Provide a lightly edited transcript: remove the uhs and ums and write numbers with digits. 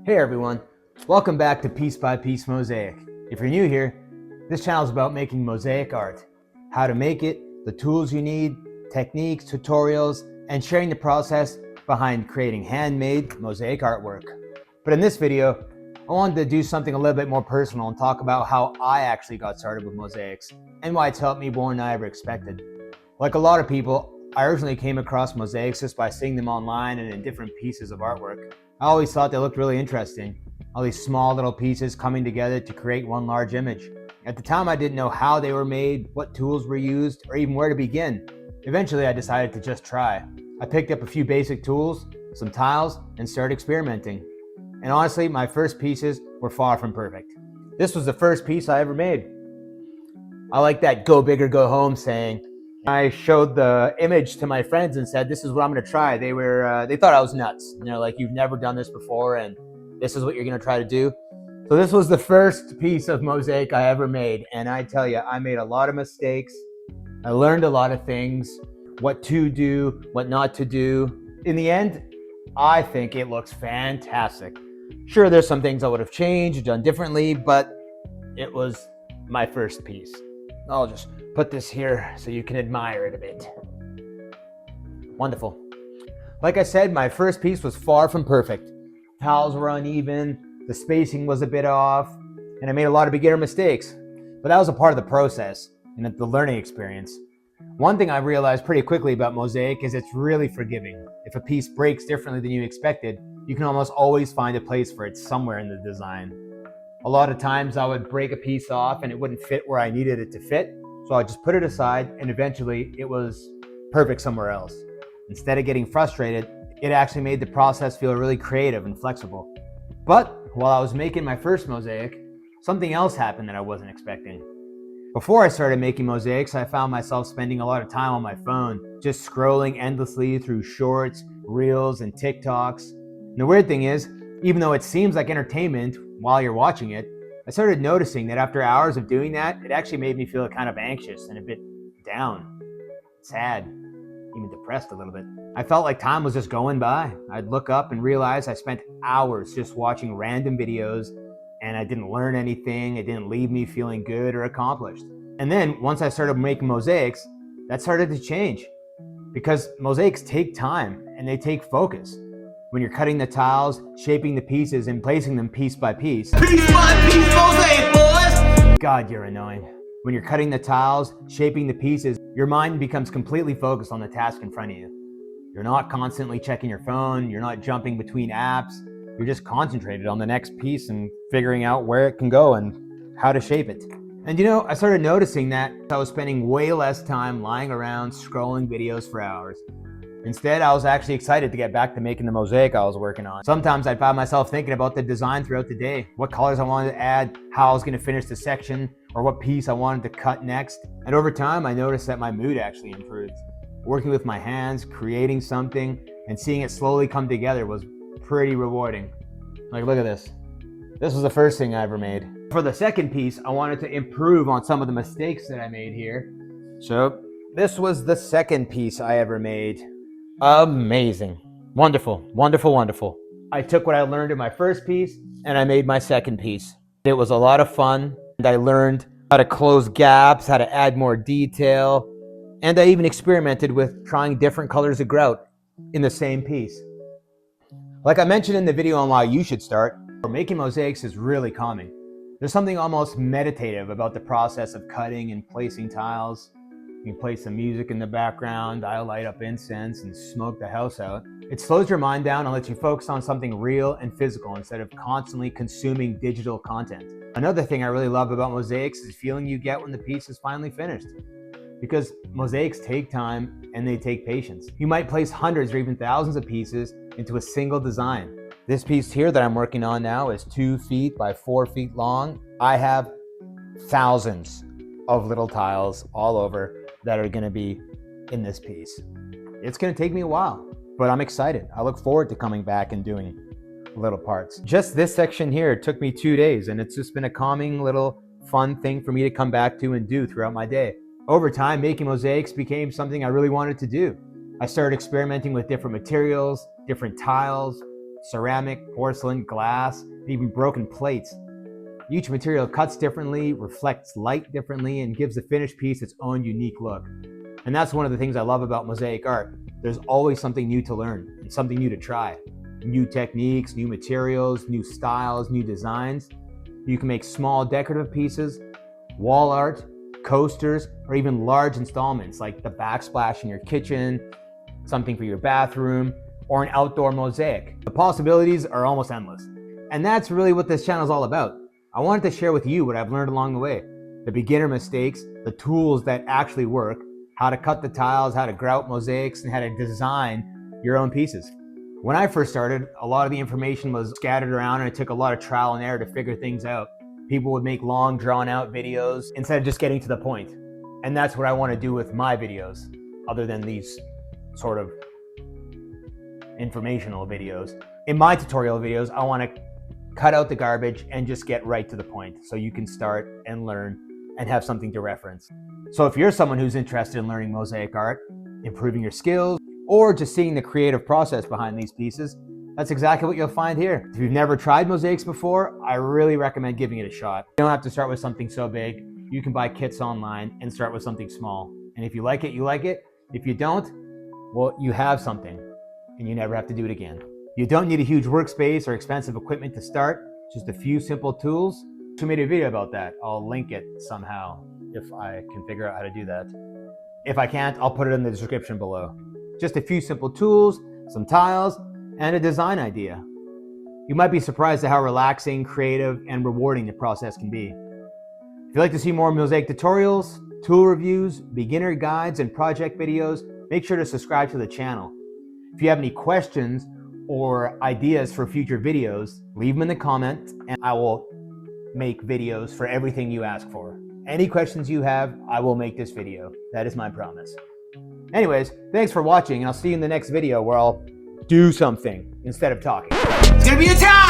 Hey everyone, welcome back to Piece by Piece Mosaic. If you're new here, this channel is about making mosaic art, how to make it, the tools you need, techniques, tutorials, and sharing the process behind creating handmade mosaic artwork. But in this video, I wanted to do something a little bit more personal and talk about how I actually got started with mosaics and why it's helped me more than I ever expected. Like a lot of people, I originally came across mosaics just by seeing them online and in different pieces of artwork. I always thought they looked really interesting, all these small little pieces coming together to create one large image. At the time, I didn't know how they were made, what tools were used, or even where to begin. Eventually, I decided to just try. I picked up a few basic tools, some tiles, and started experimenting. And honestly, my first pieces were far from perfect. This was the first piece I ever made. I like that go big or go home saying. I showed the image to my friends and said, this is what I'm gonna try. They thought I was nuts. You know, like, you've never done this before and this is what you're gonna try to do. So this was the first piece of mosaic I ever made. And I tell you, I made a lot of mistakes. I learned a lot of things, what to do, what not to do. In the end, I think it looks fantastic. Sure, there's some things I would have changed, done differently, but it was my first piece. I'll just put this here so you can admire it a bit. Wonderful. Like I said, my first piece was far from perfect. Tiles were uneven, the spacing was a bit off, and I made a lot of beginner mistakes. But that was a part of the process and the learning experience. One thing I realized pretty quickly about mosaic is it's really forgiving. If a piece breaks differently than you expected, you can almost always find a place for it somewhere in the design. A lot of times I would break a piece off and it wouldn't fit where I needed it to fit, so I just put it aside and eventually it was perfect somewhere else. Instead of getting frustrated, it actually made the process feel really creative and flexible. But while I was making my first mosaic, something else happened that I wasn't expecting. Before I started making mosaics, I found myself spending a lot of time on my phone, just scrolling endlessly through shorts, reels, and TikToks. And the weird thing is, even though it seems like entertainment while you're watching it, I started noticing that after hours of doing that, it actually made me feel kind of anxious and a bit down, sad, even depressed a little bit. I felt like time was just going by. I'd look up and realize I spent hours just watching random videos and I didn't learn anything. It didn't leave me feeling good or accomplished. And then once I started making mosaics, that started to change because mosaics take time and they take focus. When you're cutting the tiles, shaping the pieces, and placing them piece by piece. Piece by piece mosaic, boys! God, you're annoying. When you're cutting the tiles, shaping the pieces, your mind becomes completely focused on the task in front of you. You're not constantly checking your phone, you're not jumping between apps, you're just concentrated on the next piece and figuring out where it can go and how to shape it. And you know, I started noticing that I was spending way less time lying around scrolling videos for hours. Instead, I was actually excited to get back to making the mosaic I was working on. Sometimes I'd find myself thinking about the design throughout the day, what colors I wanted to add, how I was going to finish the section, or what piece I wanted to cut next. And over time, I noticed that my mood actually improved. Working with my hands, creating something, and seeing it slowly come together was pretty rewarding. Like, look at this. This was the first thing I ever made. For the second piece, I wanted to improve on some of the mistakes that I made here. So this was the second piece I ever made. Amazing. Wonderful, wonderful, wonderful. I took what I learned in my first piece and I made my second piece. It was a lot of fun, and I learned how to close gaps, how to add more detail, and I even experimented with trying different colors of grout in the same piece. Like I mentioned in the video on why you should start, making mosaics is really calming. There's something almost meditative about the process of cutting and placing tiles. You can play some music in the background, I'll light up incense and smoke the house out. It slows your mind down and lets you focus on something real and physical instead of constantly consuming digital content. Another thing I really love about mosaics is the feeling you get when the piece is finally finished. Because mosaics take time and they take patience. You might place hundreds or even thousands of pieces into a single design. This piece here that I'm working on now is 2 feet by 4 feet long. I have thousands of little tiles all over that are going to be in this piece. It's going to take me a while, but I'm excited. I look forward to coming back and doing little parts. Just this section here took me 2 days, and it's just been a calming little fun thing for me to come back to and do throughout my day. Over time, making mosaics became something I really wanted to do. I started experimenting with different materials, different tiles, ceramic, porcelain, glass, even broken plates. Each material cuts differently, reflects light differently, and gives the finished piece its own unique look. And that's one of the things I love about mosaic art. There's always something new to learn and something new to try. New techniques, new materials, new styles, new designs. You can make small decorative pieces, wall art, coasters, or even large installments like the backsplash in your kitchen, something for your bathroom, or an outdoor mosaic. The possibilities are almost endless. And that's really what this channel is all about. I wanted to share with you what I've learned along the way. The beginner mistakes, the tools that actually work, how to cut the tiles, how to grout mosaics, and how to design your own pieces. When I first started, a lot of the information was scattered around and it took a lot of trial and error to figure things out. People would make long, drawn-out videos instead of just getting to the point. And that's what I want to do with my videos, other than these sort of informational videos. In my tutorial videos, I want to cut out the garbage and just get right to the point so you can start and learn and have something to reference. So if you're someone who's interested in learning mosaic art, improving your skills, or just seeing the creative process behind these pieces, that's exactly what you'll find here. If you've never tried mosaics before, I really recommend giving it a shot. You don't have to start with something so big. You can buy kits online and start with something small. And if you like it, you like it. If you don't, well, you have something and you never have to do it again. You don't need a huge workspace or expensive equipment to start, just a few simple tools. I made a video about that. I'll link it somehow if I can figure out how to do that. If I can't, I'll put it in the description below. Just a few simple tools, some tiles, and a design idea. You might be surprised at how relaxing, creative, and rewarding the process can be. If you'd like to see more mosaic tutorials, tool reviews, beginner guides, and project videos, make sure to subscribe to the channel. If you have any questions or ideas for future videos, leave them in the comments and I will make videos for everything you ask for. Any questions you have, I will make this video. That is my promise. Anyways, thanks for watching and I'll see you in the next video where I'll do something instead of talking. It's gonna be a time!